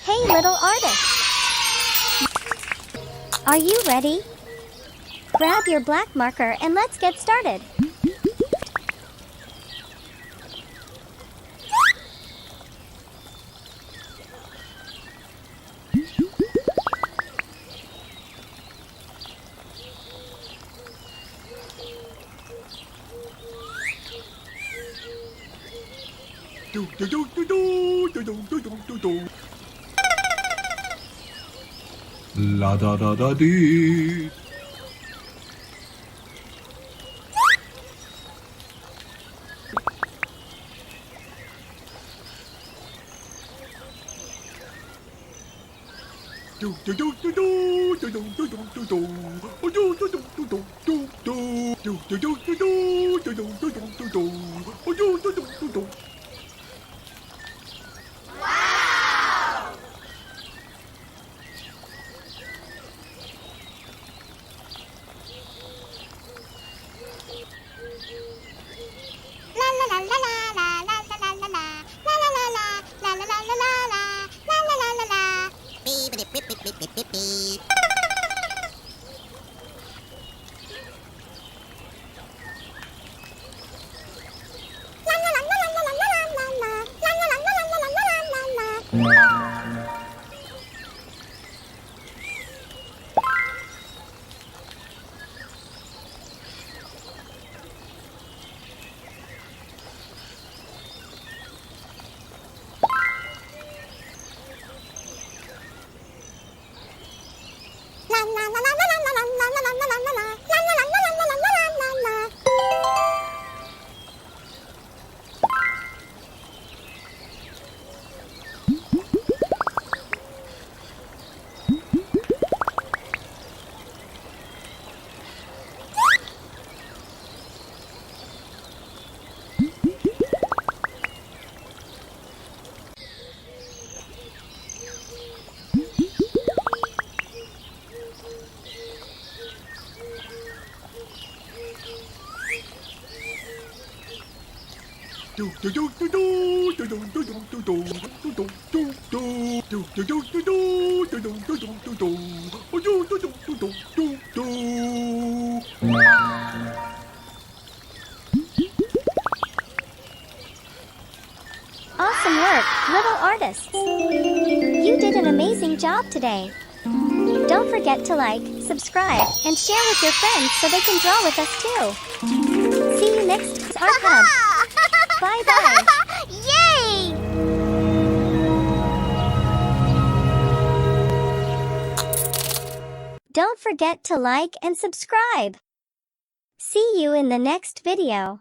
Hey little artist! Are you ready? Grab your black marker and let's get started. La da da da dee. Awesome work, little artists! You did an amazing job today. Don't forget to like, subscribe, and share with your friends so they can draw with us too. See you next Art Hub. Bye-bye. Yay! Don't forget to like and subscribe. See you in the next video.